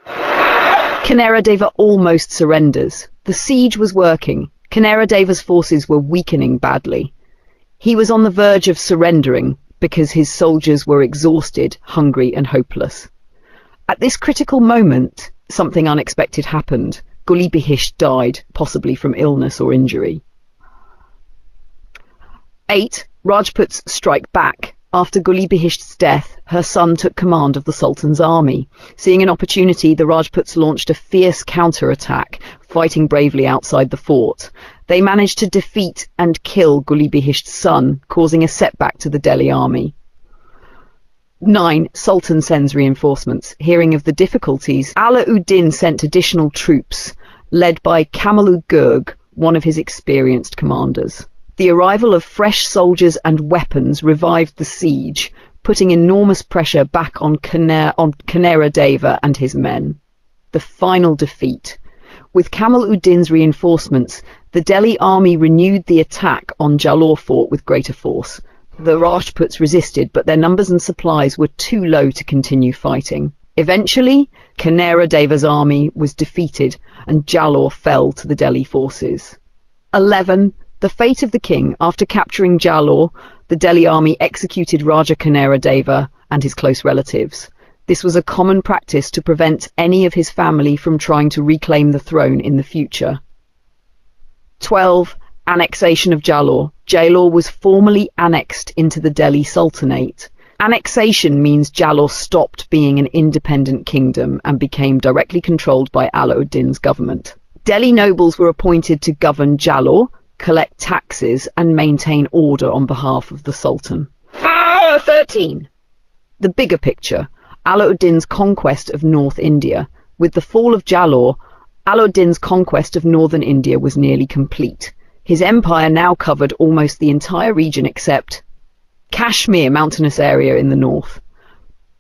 Kanera Deva almost surrenders. The siege was working. Kanera Deva's forces were weakening badly. He was on the verge of surrendering because his soldiers were exhausted, hungry, and hopeless. At this critical moment, something unexpected happened. Guli Bihisht died, possibly from illness or injury. 8. Rajputs strike back. After Guli Bihisht's death, her son took command of the Sultan's army. Seeing an opportunity, the Rajputs launched a fierce counter-attack, fighting bravely outside the fort. They managed to defeat and kill Guli Bihisht's son, causing a setback to the Delhi army. 9. Sultan sends reinforcements. Hearing of the difficulties, Alauddin sent additional troops, led by Kamalu Gurg, one of his experienced commanders. The arrival of fresh soldiers and weapons revived the siege, putting enormous pressure back on Kanera Deva and his men. The final defeat. With Kamaluddin's reinforcements, the Delhi army renewed the attack on Jalore fort with greater force. The Rajputs resisted, but their numbers and supplies were too low to continue fighting. Eventually, Kanera Deva's army was defeated and Jalore fell to the Delhi forces. 11. The fate of the king. After capturing Jalore, the Delhi army executed Raja Kanera Deva and his close relatives. This was a common practice to prevent any of his family from trying to reclaim the throne in the future. 12. Annexation of Jalore. Jalore was formally annexed into the Delhi Sultanate. Annexation means Jalore stopped being an independent kingdom and became directly controlled by Alauddin's government. Delhi nobles were appointed to govern Jalore, collect taxes, and maintain order on behalf of the Sultan. 13. The bigger picture. Alauddin's conquest of North India. With the fall of Jalore, Alauddin's conquest of northern India was nearly complete. His empire now covered almost the entire region except Kashmir, mountainous area in the north;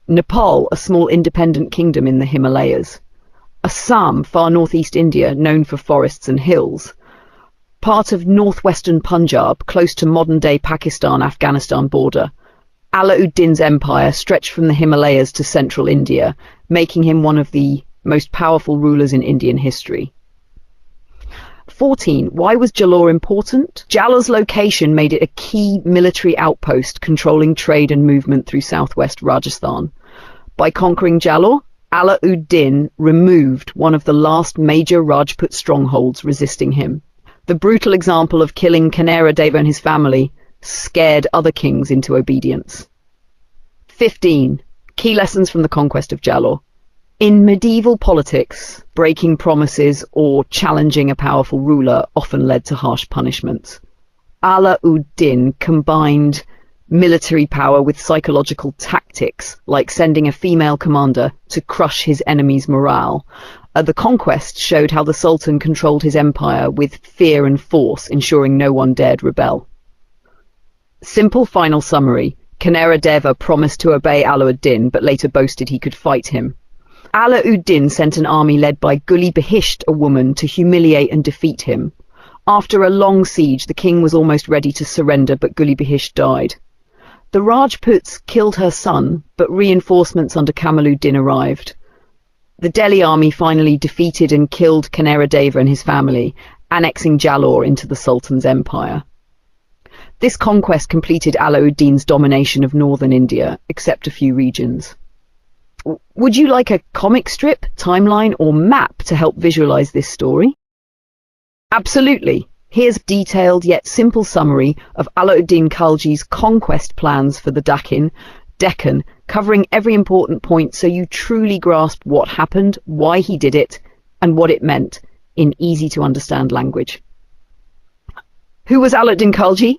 Nepal, a small independent kingdom in the Himalayas; Assam, far northeast India, known for forests and hills; part of northwestern Punjab, close to modern-day Pakistan-Afghanistan border. Alauddin's empire stretched from the Himalayas to central India, making him one of the most powerful rulers in Indian history. 14. Why was Jalore important? Jalore's location made it a key military outpost controlling trade and movement through southwest Rajasthan. By conquering Jalore, Alauddin removed one of the last major Rajput strongholds resisting him. The brutal example of killing Kanera Deva and his family scared other kings into obedience. 15. Key lessons from the conquest of Jalore. In medieval politics, breaking promises or challenging a powerful ruler often led to harsh punishments. Alauddin combined military power with psychological tactics, like sending a female commander to crush his enemy's morale. The conquest showed how the Sultan controlled his empire with fear and force, ensuring no one dared rebel. Simple final summary. Kanera Deva promised to obey Alauddin, but later boasted he could fight him. Alauddin sent an army led by Guli Bihisht, a woman, to humiliate and defeat him. After a long siege, the king was almost ready to surrender, but Guli Bihisht died. The Rajputs killed her son, but reinforcements under Kamaluddin arrived. The Delhi army finally defeated and killed Kanera Deva and his family, annexing Jalore into the Sultan's empire. This conquest completed Alauddin's domination of northern India, except a few regions. Would you like a comic strip, timeline, or map to help visualize this story? Absolutely. Here's a detailed yet simple summary of Alauddin Khalji's conquest plans for the Deccan, covering every important point so you truly grasp what happened, why he did it, and what it meant in easy-to-understand language. Who was Alauddin Khalji?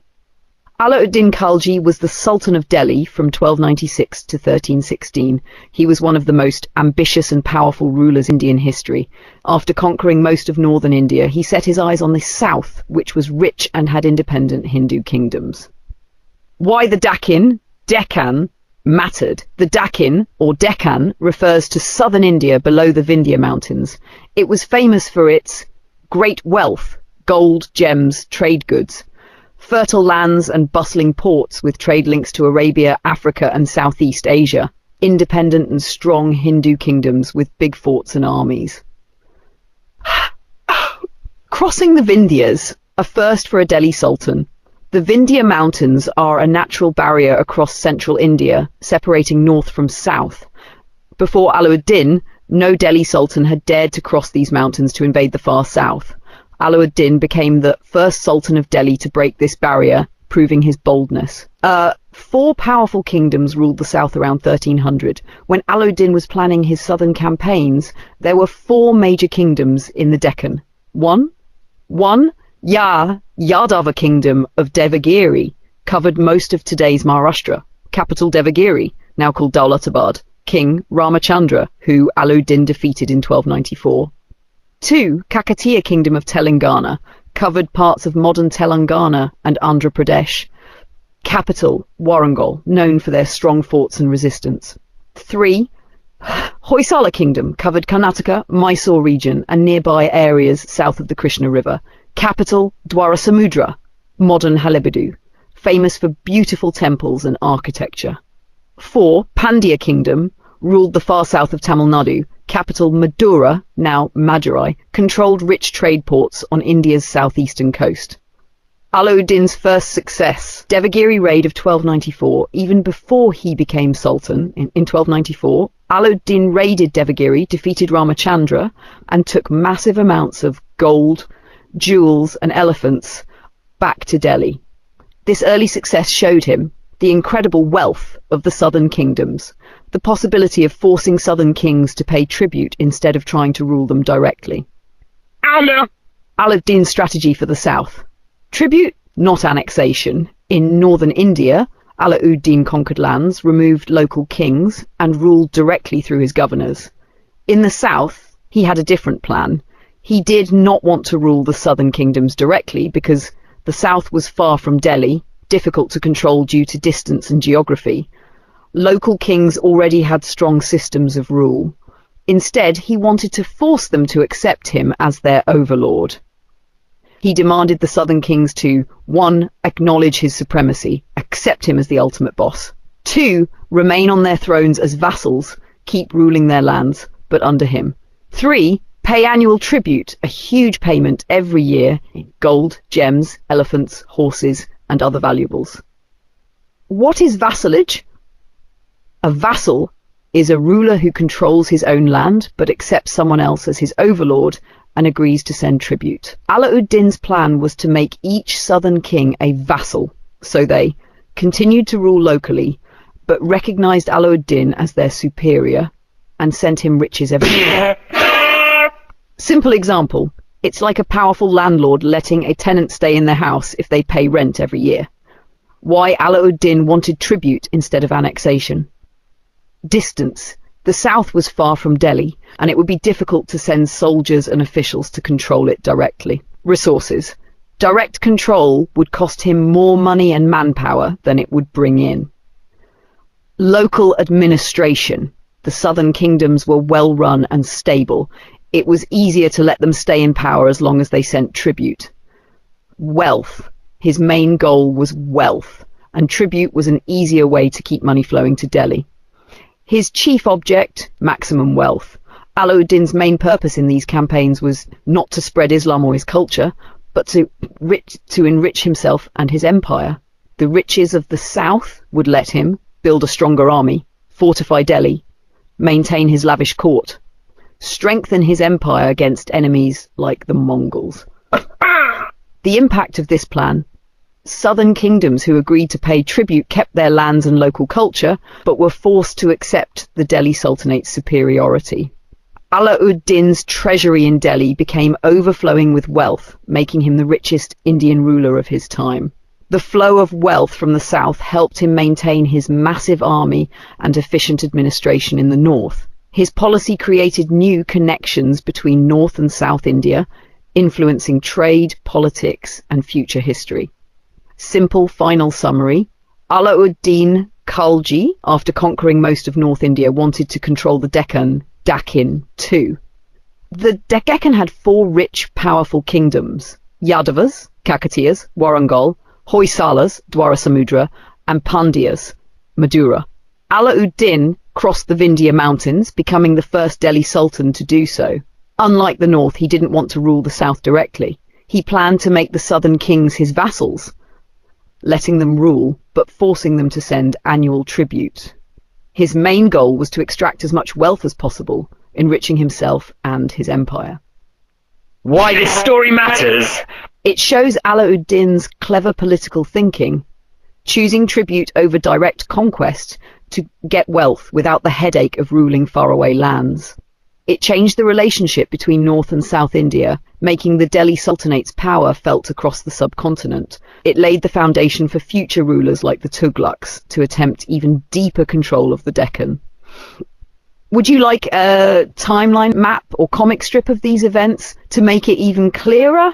Alauddin Khalji was the Sultan of Delhi from 1296 to 1316. He was one of the most ambitious and powerful rulers in Indian history. After conquering most of northern India, he set his eyes on the south, which was rich and had independent Hindu kingdoms. Why the Deccan mattered. The Deccan, or Deccan, refers to southern India below the Vindhya Mountains. It was famous for its great wealth, gold, gems, trade goods, fertile lands and bustling ports with trade links to Arabia, Africa and Southeast Asia, independent and strong Hindu kingdoms with big forts and armies. Crossing the Vindhyas, a first for a Delhi Sultan. The Vindhya Mountains are a natural barrier across central India, separating north from south. Before Alauddin, no Delhi Sultan had dared to cross these mountains to invade the far south. Alauddin became the first Sultan of Delhi to break this barrier, proving his boldness. 4 powerful kingdoms ruled the south around 1300. When Alauddin was planning his southern campaigns, there were 4 major kingdoms in the Deccan. One, Yadava kingdom of Devagiri, covered most of today's Maharashtra. Capital Devagiri, now called Daulatabad. King Ramachandra, who Alauddin defeated in 1294. 2. Kakatiya kingdom of Telangana, covered parts of modern Telangana and Andhra Pradesh. Capital Warangal, known for their strong forts and resistance. 3. Hoysala kingdom, covered Karnataka, Mysore region and nearby areas south of the Krishna River. Capital Dwarasamudra, modern Halebidu, famous for beautiful temples and architecture. 4. Pandya kingdom, ruled the far south of Tamil Nadu. Capital Madura, now Madurai, controlled rich trade ports on India's southeastern coast. Alauddin's first success, Devagiri raid of 1294. Even before he became sultan, in 1294, Alauddin raided Devagiri, defeated Ramachandra, and took massive amounts of gold, jewels, and elephants back to Delhi. This early success showed him the incredible wealth of the southern kingdoms, the possibility of forcing southern kings to pay tribute instead of trying to rule them directly. Alauddin's strategy for the south. Tribute, not annexation. In northern India, Alauddin conquered lands, removed local kings, and ruled directly through his governors. In the south, he had a different plan. He did not want to rule the southern kingdoms directly because the south was far from Delhi, difficult to control due to distance and geography. Local kings already had strong systems of rule. Instead, he wanted to force them to accept him as their overlord. He demanded the southern kings to 1. Acknowledge his supremacy, accept him as the ultimate boss. 2. Remain on their thrones as vassals, keep ruling their lands, but under him. 3. Pay annual tribute, a huge payment every year in gold, gems, elephants, horses, and other valuables. What is vassalage? A vassal is a ruler who controls his own land but accepts someone else as his overlord and agrees to send tribute. Alauddin's plan was to make each southern king a vassal, so they continued to rule locally, but recognized Alauddin as their superior and sent him riches every year. Simple example, it's like a powerful landlord letting a tenant stay in their house if they pay rent every year. Why Alauddin wanted tribute instead of annexation. Distance. The south was far from Delhi, and it would be difficult to send soldiers and officials to control it directly. Resources. Direct control would cost him more money and manpower than it would bring in. Local administration. The southern kingdoms were well run and stable. It was easier to let them stay in power as long as they sent tribute. Wealth. His main goal was wealth, and tribute was an easier way to keep money flowing to Delhi. His chief object, maximum wealth. Alauddin's main purpose in these campaigns was not to spread Islam or his culture, but to enrich himself and his empire. The riches of the south would let him build a stronger army, fortify Delhi, maintain his lavish court, strengthen his empire against enemies like the Mongols. The impact of this plan. Southern kingdoms who agreed to pay tribute kept their lands and local culture, but were forced to accept the Delhi Sultanate's superiority. Alauddin's treasury in Delhi became overflowing with wealth, making him the richest Indian ruler of his time. The flow of wealth from the south helped him maintain his massive army and efficient administration in the north. His policy created new connections between North and South India, influencing trade, politics, and future history. Simple final summary. Alauddin Khalji, after conquering most of North India, wanted to control the Deccan too. The Deccan had 4 rich, powerful kingdoms: Yadavas, Kakatiyas, Warangal, Hoysalas, Dwarasamudra, and Pandyas, Madura. Alauddin crossed the Vindhya mountains, becoming the first Delhi Sultan to do so. Unlike the north, he didn't want to rule the south directly. He planned to make the southern kings his vassals, letting them rule, but forcing them to send annual tribute. His main goal was to extract as much wealth as possible, enriching himself and his empire. Why this story matters? It shows Alauddin's clever political thinking, choosing tribute over direct conquest to get wealth without the headache of ruling faraway lands. It changed the relationship between North and South India, making the Delhi Sultanate's power felt across the subcontinent. It laid the foundation for future rulers like the Tughlaqs to attempt even deeper control of the Deccan. Would you like a timeline map or comic strip of these events to make it even clearer?